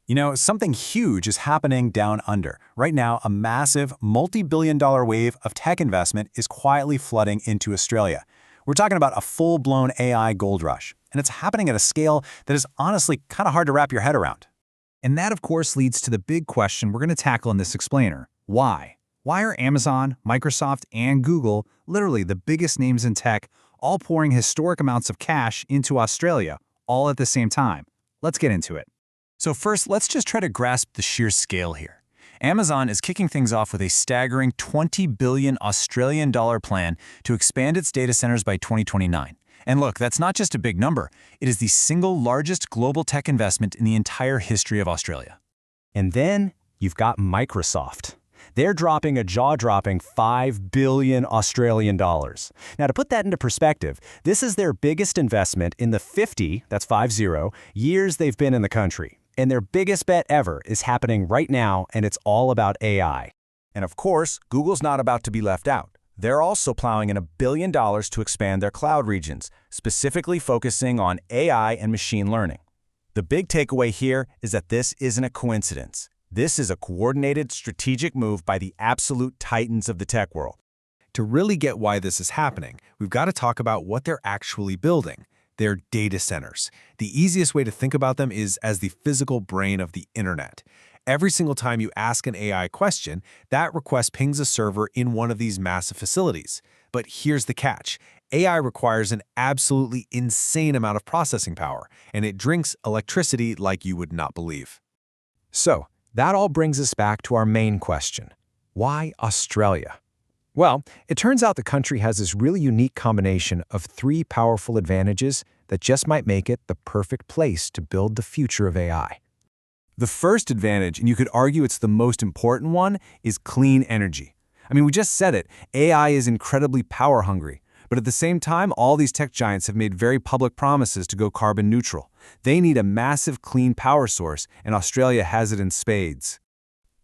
You know, something huge is happening down under. Right now, a massive, multi-billion-dollar wave of tech investment is quietly flooding into Australia. We're talking about a full-blown AI gold rush, and it's happening at a scale that is honestly kind of hard to wrap your head around. And that, of course, leads to the big question we're going to tackle in this explainer. Why? Why are Amazon, Microsoft, and Google, literally the biggest names in tech, all pouring historic amounts of cash into Australia, all at the same time? Let's get into it. So first, let's just try to grasp the sheer scale here. Amazon is kicking things off with a staggering 20 billion Australian dollar plan to expand its data centers by 2029. And look, that's not just a big number. It is the single largest global tech investment in the entire history of Australia. And then you've got Microsoft. They're dropping a jaw-dropping 5 billion Australian dollars. Now, to put that into perspective, this is their biggest investment in the 50, that's 50, years they've been in the country. And their biggest bet ever is happening right now, and it's all about AI. And of course, Google's not about to be left out. They're also plowing in $1 billion to expand their cloud regions, specifically focusing on AI and machine learning. The big takeaway here is that this isn't a coincidence. This is a coordinated, strategic move by the absolute titans of the tech world. To really get why this is happening, we've got to talk about what they're actually building. They're data centers. The easiest way to think about them is as the physical brain of the internet. Every single time you ask an AI question, that request pings a server in one of these massive facilities. But here's the catch. AI requires an absolutely insane amount of processing power, and it drinks electricity like you would not believe. So, that all brings us back to our main question. Why Australia? Well, it turns out the country has this really unique combination of three powerful advantages that just might make it the perfect place to build the future of AI. The first advantage, and you could argue it's the most important one, is clean energy. I mean, we just said it, AI is incredibly power hungry. But at the same time, all these tech giants have made very public promises to go carbon neutral. They need a massive clean power source, and Australia has it in spades.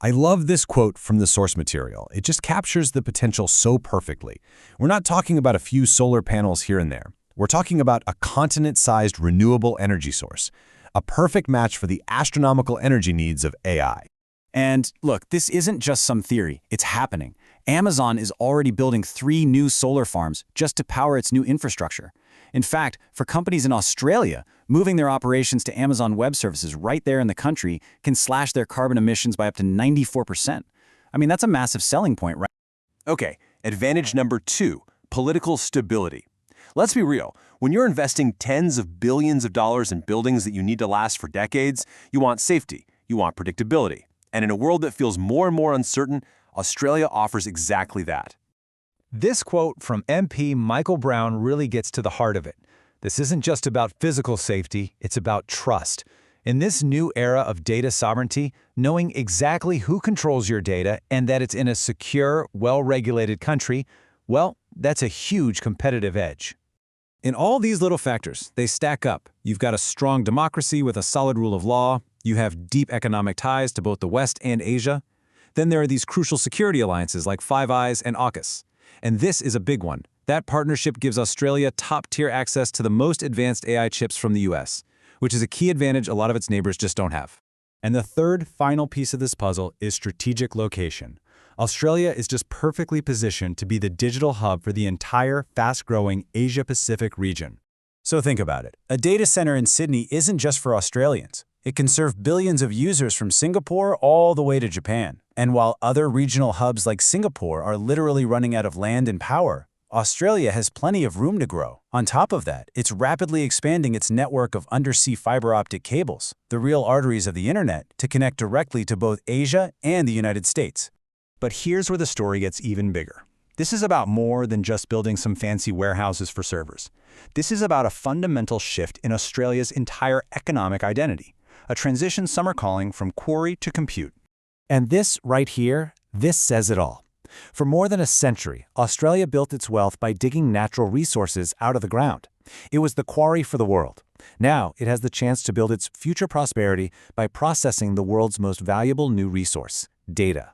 I love this quote from the source material. It just captures the potential so perfectly. We're not talking about a few solar panels here and there. We're talking about a continent-sized renewable energy source, a perfect match for the astronomical energy needs of AI. And look, this isn't just some theory, it's happening. Amazon is already building 3 new solar farms just to power its new infrastructure. In fact, for companies in Australia, moving their operations to Amazon Web Services right there in the country can slash their carbon emissions by up to 94%. I mean, that's a massive selling point, right? Okay, advantage number 2, political stability. Let's be real. When you're investing tens of billions of dollars in buildings that you need to last for decades, you want safety, you want predictability. And in a world that feels more and more uncertain, Australia offers exactly that. This quote from MP Michael Brown really gets to the heart of it. This isn't just about physical safety, it's about trust. In this new era of data sovereignty, knowing exactly who controls your data and that it's in a secure, well-regulated country, well, that's a huge competitive edge. In all these little factors, they stack up. You've got a strong democracy with a solid rule of law. You have deep economic ties to both the West and Asia. Then there are these crucial security alliances like Five Eyes and AUKUS. And this is a big one. That partnership gives Australia top-tier access to the most advanced AI chips from the US, which is a key advantage a lot of its neighbors just don't have. And the third, final piece of this puzzle is strategic location. Australia is just perfectly positioned to be the digital hub for the entire fast-growing Asia-Pacific region. So think about it. A data center in Sydney isn't just for Australians. It can serve billions of users from Singapore all the way to Japan. And while other regional hubs like Singapore are literally running out of land and power, Australia has plenty of room to grow. On top of that, it's rapidly expanding its network of undersea fiber optic cables, the real arteries of the internet, to connect directly to both Asia and the United States. But here's where the story gets even bigger. This is about more than just building some fancy warehouses for servers. This is about a fundamental shift in Australia's entire economic identity, a transition some are calling from quarry to compute. And this right here, this says it all. For more than a century, Australia built its wealth by digging natural resources out of the ground. It was the quarry for the world. Now, it has the chance to build its future prosperity by processing the world's most valuable new resource, data.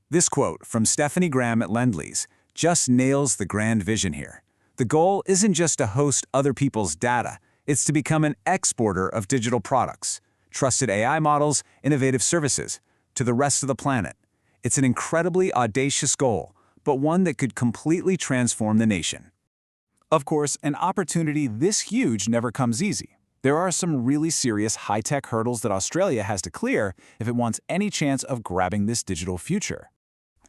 This quote from Stephanie Graham at Lendlease just nails the grand vision here. The goal isn't just to host other people's data, it's to become an exporter of digital products. trusted AI models, innovative services, to the rest of the planet. It's an incredibly audacious goal, but one that could completely transform the nation. Of course, an opportunity this huge never comes easy. There are some really serious high-tech hurdles that Australia has to clear if it wants any chance of grabbing this digital future.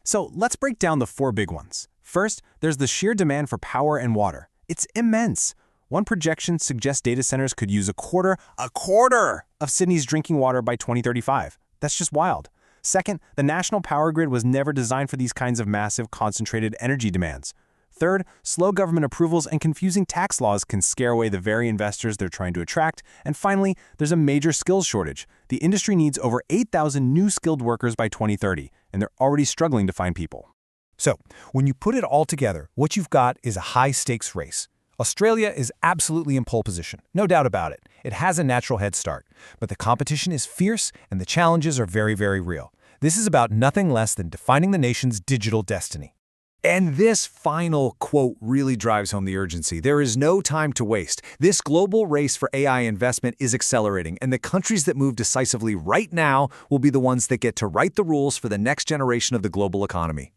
So let's break down the 4 big ones. First, there's the sheer demand for power and water. It's immense. One projection suggests data centers could use a quarter of Sydney's drinking water by 2035. That's just wild. Second, the national power grid was never designed for these kinds of massive, concentrated energy demands. Third, slow government approvals and confusing tax laws can scare away the very investors they're trying to attract. And finally, there's a major skills shortage. The industry needs over 8,000 new skilled workers by 2030, and they're already struggling to find people. So, when you put it all together, what you've got is a high-stakes race. Australia is absolutely in pole position, no doubt about it. It has a natural head start, but the competition is fierce and the challenges are very, very real. This is about nothing less than defining the nation's digital destiny. And this final quote really drives home the urgency. There is no time to waste. This global race for AI investment is accelerating, and the countries that move decisively right now will be the ones that get to write the rules for the next generation of the global economy.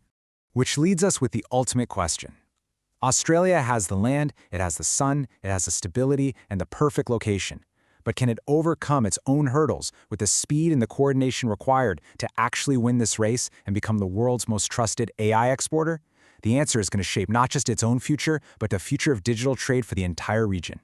Which leads us with the ultimate question. Australia has the land, it has the sun, it has the stability, and the perfect location. But can it overcome its own hurdles with the speed and the coordination required to actually win this race and become the world's most trusted AI exporter? The answer is going to shape not just its own future, but the future of digital trade for the entire region.